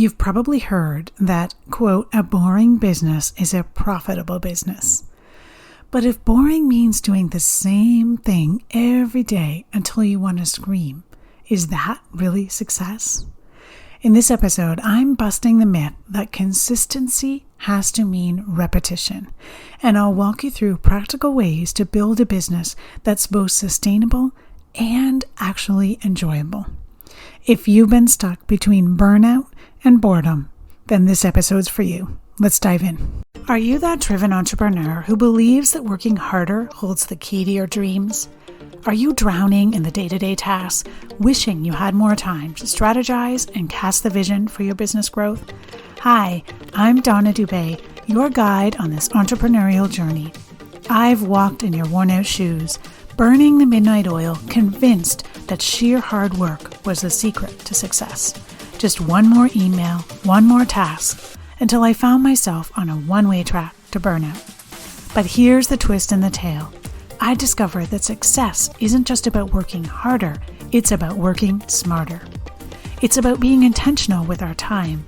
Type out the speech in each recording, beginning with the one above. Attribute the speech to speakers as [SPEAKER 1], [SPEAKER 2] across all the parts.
[SPEAKER 1] You've probably heard that, quote, a boring business is a profitable business. But if boring means doing the same thing every day until you want to scream, is that really success? In this episode, I'm busting the myth that consistency has to mean repetition, and I'll walk you through practical ways to build a business that's both sustainable and actually enjoyable. If you've been stuck between burnout and boredom, then this episode's for you. Let's dive in. Are you that driven entrepreneur who believes that working harder holds the key to your dreams? Are you drowning in the day-to-day tasks, wishing you had more time to strategize and cast the vision for your business growth? Hi, I'm Donna Dubé, your guide on this entrepreneurial journey. I've walked in your worn-out shoes, burning the midnight oil, convinced that sheer hard work was the secret to success. Just one more email, one more task, until I found myself on a one-way track to burnout. But here's the twist in the tale. I discovered that success isn't just about working harder, it's about working smarter. It's about being intentional with our time.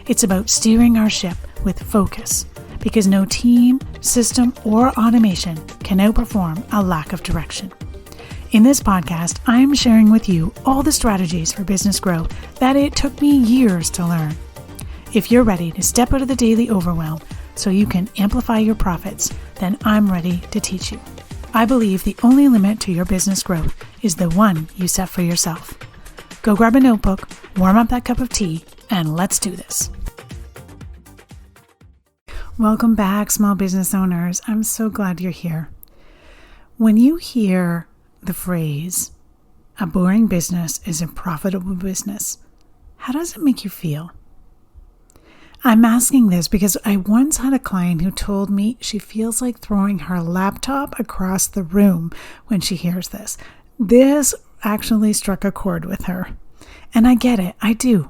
[SPEAKER 1] It's about steering our ship with focus, because no team, system, or automation can outperform a lack of direction. In this podcast, I'm sharing with you all the strategies for business growth that it took me years to learn. If you're ready to step out of the daily overwhelm so you can amplify your profits, then I'm ready to teach you. I believe the only limit to your business growth is the one you set for yourself. Go grab a notebook, warm up that cup of tea, and let's do this. Welcome back, small business owners. I'm so glad you're here. When you hear the phrase, a boring business is a profitable business, how does it make you feel? I'm asking this because I once had a client who told me she feels like throwing her laptop across the room when she hears this. This actually struck a chord with her. And I get it, I do.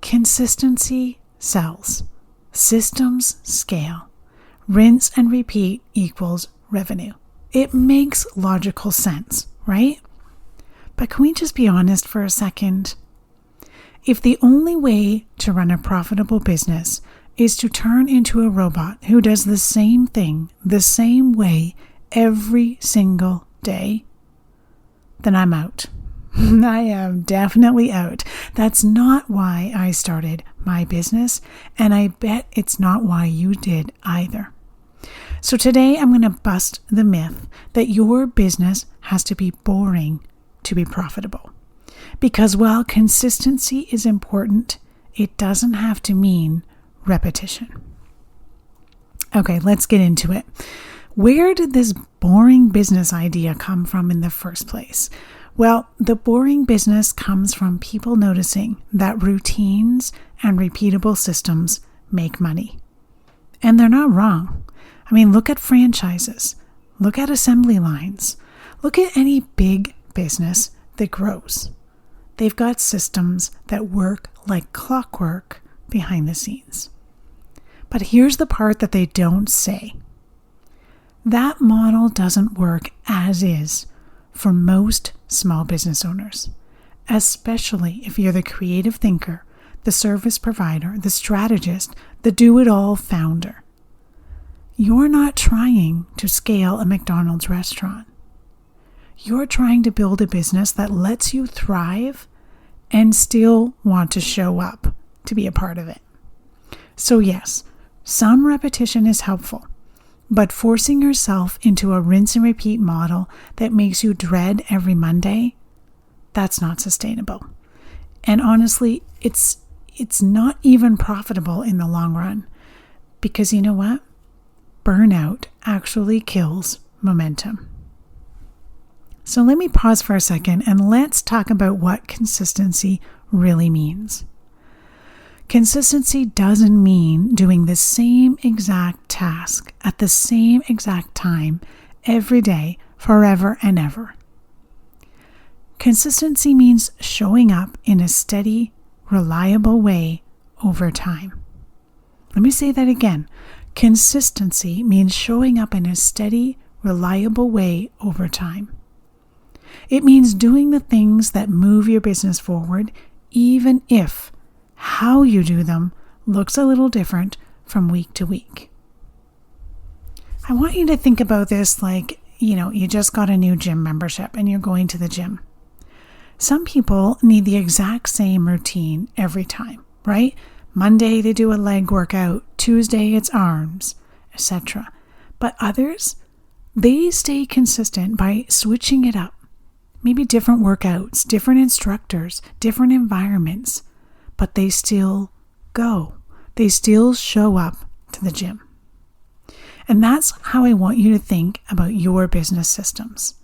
[SPEAKER 1] Consistency sells. Systems scale. Rinse and repeat equals revenue. It makes logical sense, right? But can we just be honest for a second? If the only way to run a profitable business is to turn into a robot who does the same thing the same way every single day, then I'm out. I am definitely out. That's not why I started my business, and I bet it's not why you did either. So today I'm going to bust the myth that your business has to be boring to be profitable. Because while consistency is important, it doesn't have to mean repetition. Okay, let's get into it. Where did this boring business idea come from in the first place? Well, the boring business comes from people noticing that routines and repeatable systems make money. And they're not wrong. I mean, look at franchises. Look at assembly lines. Look at any big business that grows. They've got systems that work like clockwork behind the scenes. But here's the part that they don't say. That model doesn't work as is for most small business owners, especially if you're the creative thinker, the service provider, the strategist, the do-it-all founder. You're not trying to scale a McDonald's restaurant. You're trying to build a business that lets you thrive and still want to show up to be a part of it. So yes, some repetition is helpful, but forcing yourself into a rinse and repeat model that makes you dread every Monday, that's not sustainable. And honestly, it's not even profitable in the long run, because you know what? Burnout actually kills momentum. So let me pause for a second and let's talk about what consistency really means. Consistency doesn't mean doing the same exact task at the same exact time every day, forever and ever. Consistency means showing up in a steady, reliable way over time. Let me say that again. Consistency means showing up in a steady, reliable way over time. It means doing the things that move your business forward, even if how you do them looks a little different from week to week. I want you to think about this like, you just got a new gym membership and you're going to the gym. Some people need the exact same routine every time, right? Monday they do a leg workout, Tuesday it's arms, etc. But others, they stay consistent by switching it up. Maybe different workouts, different instructors, different environments, but they still go. They still show up to the gym. And that's how I want you to think about your business systems.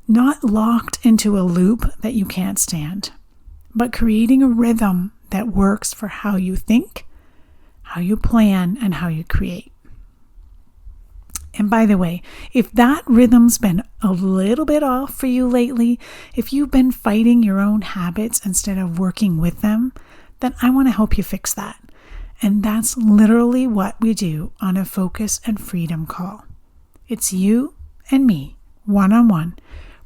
[SPEAKER 1] Not locked into a loop that you can't stand, but creating a rhythm that works for how you think, how you plan, and how you create. And by the way, if that rhythm's been a little bit off for you lately, if you've been fighting your own habits instead of working with them, then I want to help you fix that. And that's literally what we do on a Focus and Freedom call. It's you and me, one-on-one,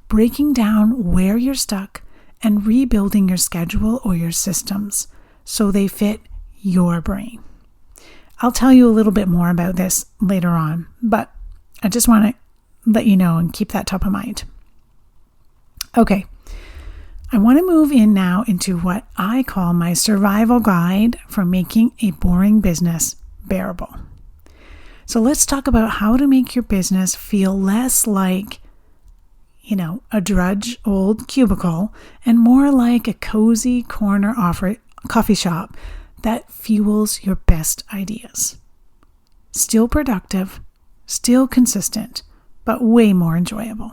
[SPEAKER 1] breaking down where you're stuck and rebuilding your schedule or your systems so they fit your brain. I'll tell you a little bit more about this later on, but I just want to let you know and keep that top of mind. Okay, I want to move in now into what I call my survival guide for making a boring business bearable. So let's talk about how to make your business feel less like a drudge old cubicle and more like a cozy corner coffee shop that fuels your best ideas. Still productive, still consistent, but way more enjoyable.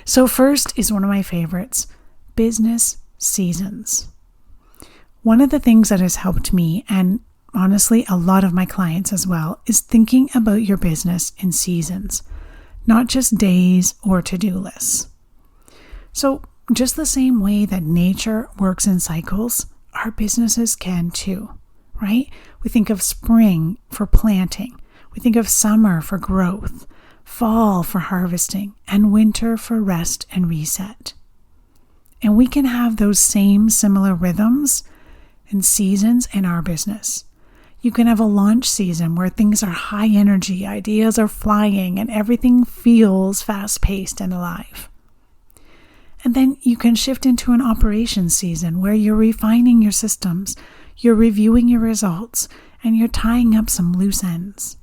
[SPEAKER 1] So first is one of my favorites, business seasons. One of the things that has helped me, and honestly a lot of my clients as well, is thinking about your business in seasons. Not just days or to-do lists. So just the same way that nature works in cycles, our businesses can too, right? We think of spring for planting. We think of summer for growth, fall for harvesting, and winter for rest and reset. And we can have those same similar rhythms and seasons in our business. You can have a launch season where things are high energy, ideas are flying, and everything feels fast-paced and alive. And then you can shift into an operations season where you're refining your systems, you're reviewing your results, and you're tying up some loose ends.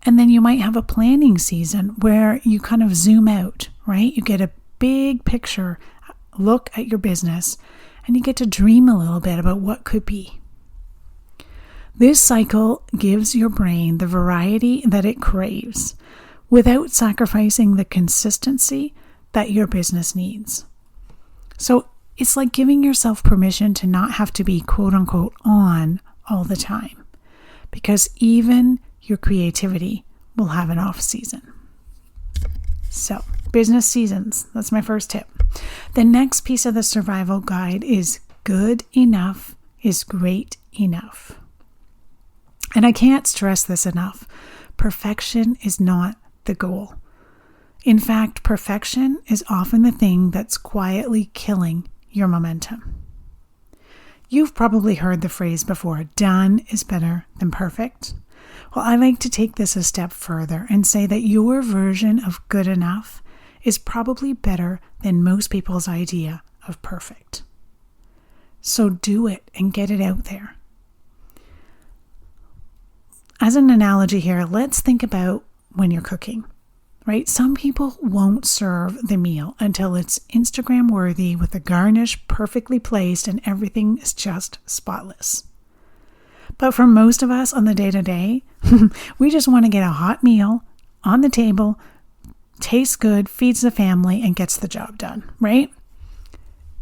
[SPEAKER 1] And then you might have a planning season where you kind of zoom out, right? You get a big picture look at your business, and you get to dream a little bit about what could be. This cycle gives your brain the variety that it craves without sacrificing the consistency that your business needs. So it's like giving yourself permission to not have to be quote unquote on all the time, because even your creativity will have an off season. So business seasons, that's my first tip. The next piece of the survival guide is good enough is great enough. And I can't stress this enough. Perfection is not the goal. In fact, perfection is often the thing that's quietly killing your momentum. You've probably heard the phrase before, done is better than perfect. Well, I like to take this a step further and say that your version of good enough is probably better than most people's idea of perfect. So do it and get it out there. As an analogy here, let's think about when you're cooking, right? Some people won't serve the meal until it's Instagram worthy with the garnish perfectly placed and everything is just spotless. But for most of us on the day-to-day, we just want to get a hot meal on the table, tastes good, feeds the family, and gets the job done, right?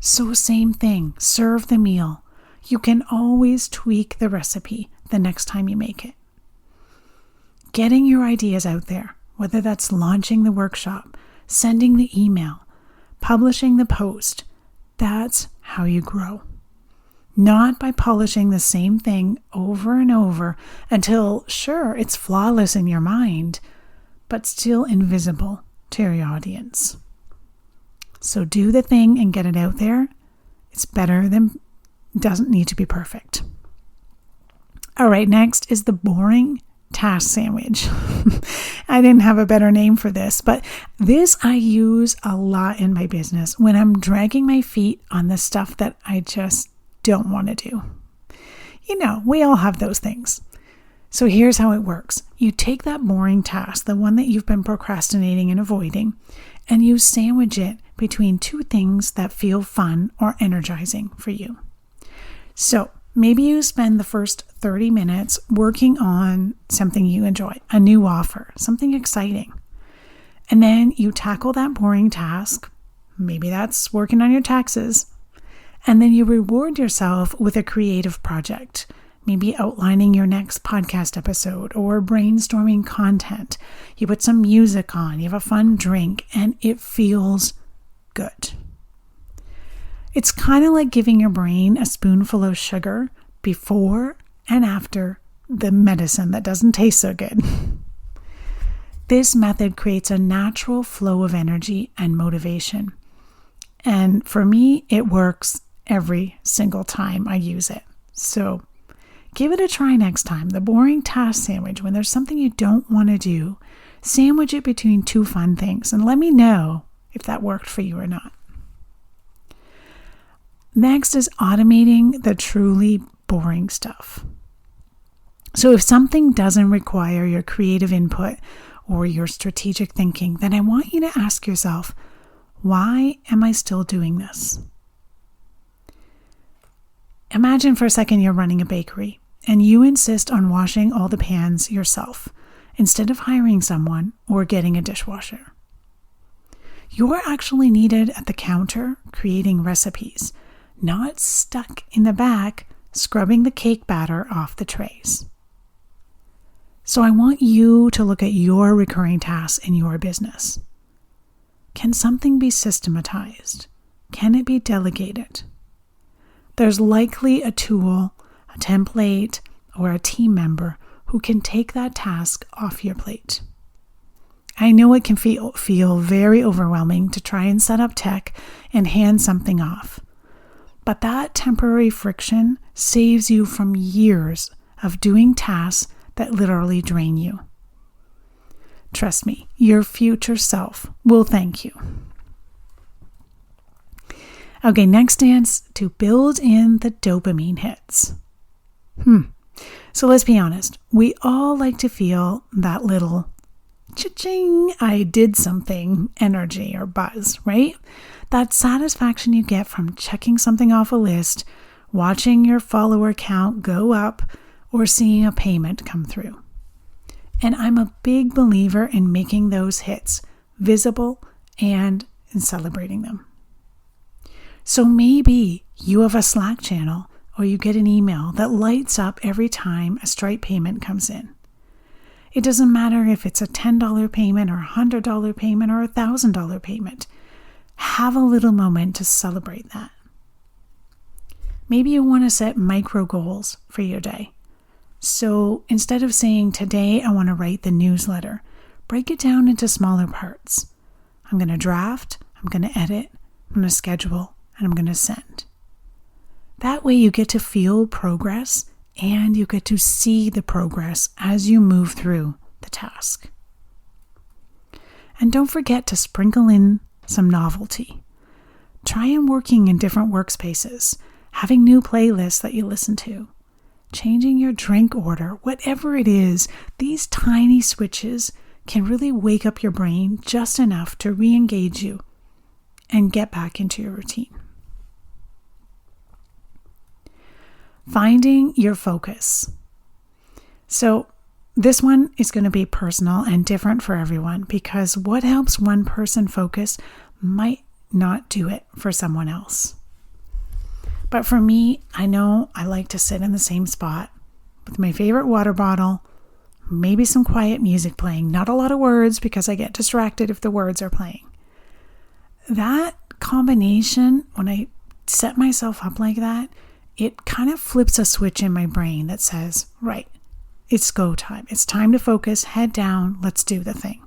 [SPEAKER 1] So same thing, serve the meal. You can always tweak the recipe the next time you make it. Getting your ideas out there, whether that's launching the workshop, sending the email, publishing the post, that's how you grow. Not by polishing the same thing over and over until, sure, it's flawless in your mind, but still invisible to your audience. So do the thing and get it out there. It's better than doesn't need to be perfect. All right, next is the boring task sandwich. I didn't have a better name for this, but this I use a lot in my business when I'm dragging my feet on the stuff that I just don't want to do. We all have those things. So here's how it works. You take that boring task, the one that you've been procrastinating and avoiding, and you sandwich it between two things that feel fun or energizing for you. So maybe you spend the first 30 minutes working on something you enjoy, a new offer, something exciting. And then you tackle that boring task. Maybe that's working on your taxes. And then you reward yourself with a creative project, maybe outlining your next podcast episode or brainstorming content. You put some music on, you have a fun drink, and it feels good. It's kind of like giving your brain a spoonful of sugar before and after the medicine that doesn't taste so good. This method creates a natural flow of energy and motivation. And for me, it works every single time I use it. So give it a try next time. The boring task sandwich, when there's something you don't want to do, sandwich it between two fun things and let me know if that worked for you or not. Next is automating the truly boring stuff. So if something doesn't require your creative input or your strategic thinking, then I want you to ask yourself, why am I still doing this? Imagine for a second you're running a bakery and you insist on washing all the pans yourself instead of hiring someone or getting a dishwasher. You're actually needed at the counter creating recipes, not stuck in the back scrubbing the cake batter off the trays. So I want you to look at your recurring tasks in your business. Can something be systematized? Can it be delegated? There's likely a tool, a template, or a team member who can take that task off your plate. I know it can feel very overwhelming to try and set up tech and hand something off. But that temporary friction saves you from years of doing tasks that literally drain you. Trust me, your future self will thank you. Okay, next is to build in the dopamine hits. So let's be honest. We all like to feel that little cha-ching, I did something energy or buzz, right? That satisfaction you get from checking something off a list, watching your follower count go up, or seeing a payment come through. And I'm a big believer in making those hits visible and in celebrating them. So maybe you have a Slack channel or you get an email that lights up every time a Stripe payment comes in. It doesn't matter if it's a $10 payment or a $100 payment or a $1,000 payment. Have a little moment to celebrate that. Maybe you want to set micro goals for your day. So instead of saying, today I want to write the newsletter, break it down into smaller parts. I'm going to draft, I'm going to edit, I'm going to schedule, and I'm going to send. That way you get to feel progress and you get to see the progress as you move through the task. And don't forget to sprinkle in some novelty. Try and working in different workspaces, having new playlists that you listen to, changing your drink order, whatever it is, these tiny switches can really wake up your brain just enough to re-engage you and get back into your routine. Finding your focus. So this one is going to be personal and different for everyone because what helps one person focus might not do it for someone else. But for me, I know I like to sit in the same spot with my favorite water bottle, maybe some quiet music playing, not a lot of words because I get distracted if the words are playing. That combination, when I set myself up like that, it kind of flips a switch in my brain that says, right, it's go time. It's time to focus, head down, let's do the thing.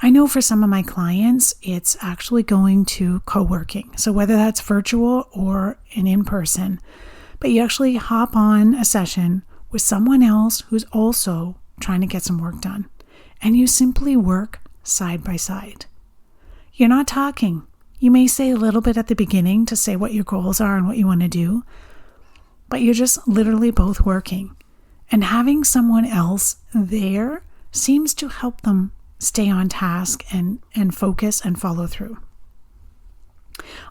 [SPEAKER 1] I know for some of my clients, it's actually going to co-working. So whether that's virtual or an in-person, but you actually hop on a session with someone else who's also trying to get some work done. And you simply work side by side. You're not talking. You may say a little bit at the beginning to say what your goals are and what you want to do, but you're just literally both working. And having someone else there seems to help them stay on task and focus and follow through.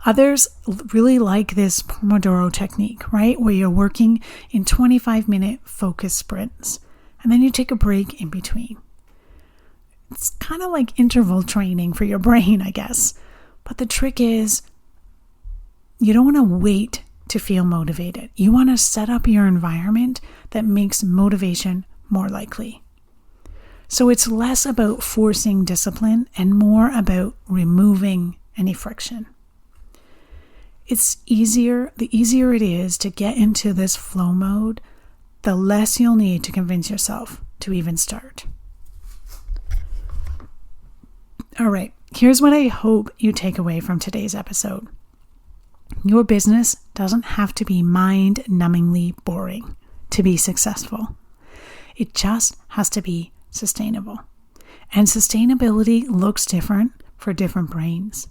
[SPEAKER 1] Others really like this Pomodoro technique, right? Where you're working in 25-minute focus sprints, and then you take a break in between. It's kind of like interval training for your brain, I guess. But the trick is, you don't want to wait to feel motivated. You want to set up your environment that makes motivation more likely. So it's less about forcing discipline and more about removing any friction. The easier it is to get into this flow mode, the less you'll need to convince yourself to even start. All right, here's what I hope you take away from today's episode. Your business doesn't have to be mind-numbingly boring to be successful. It just has to be sustainable. And sustainability looks different for different brains.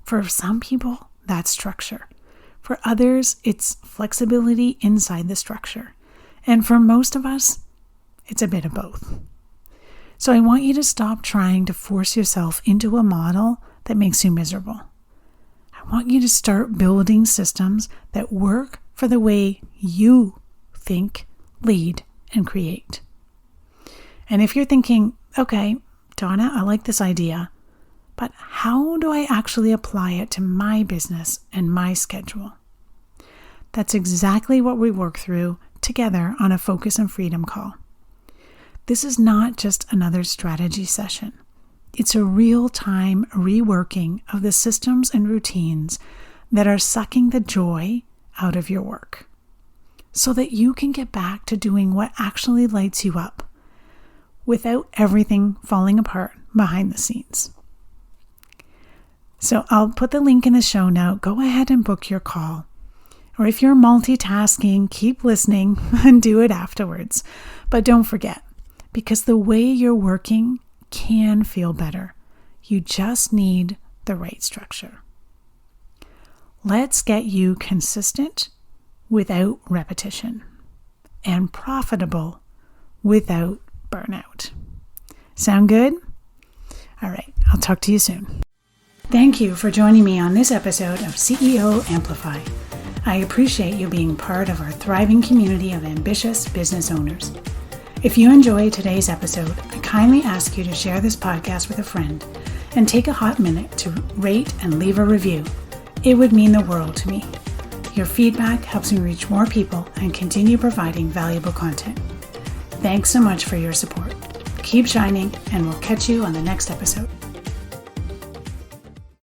[SPEAKER 1] For some people, that's structure. For others, it's flexibility inside the structure. And for most of us, it's a bit of both. So I want you to stop trying to force yourself into a model that makes you miserable. I want you to start building systems that work for the way you think, lead, and create. And if you're thinking, okay, Donna, I like this idea, but how do I actually apply it to my business and my schedule? That's exactly what we work through together on a Focus and Freedom call. This is not just another strategy session. It's a real-time reworking of the systems and routines that are sucking the joy out of your work so that you can get back to doing what actually lights you up without everything falling apart behind the scenes. So I'll put the link in the show note. Go ahead and book your call. Or if you're multitasking, keep listening and do it afterwards. But don't forget, because the way you're working can feel better. You just need the right structure. Let's get you consistent without repetition and profitable without burnout. Sound good? All right, I'll talk to you soon. Thank you for joining me on this episode of CEO Amplify. I appreciate you being part of our thriving community of ambitious business owners. If you enjoyed today's episode, I kindly ask you to share this podcast with a friend and take a hot minute to rate and leave a review. It would mean the world to me. Your feedback helps me reach more people and continue providing valuable content. Thanks so much for your support. Keep shining, and we'll catch you on the next episode.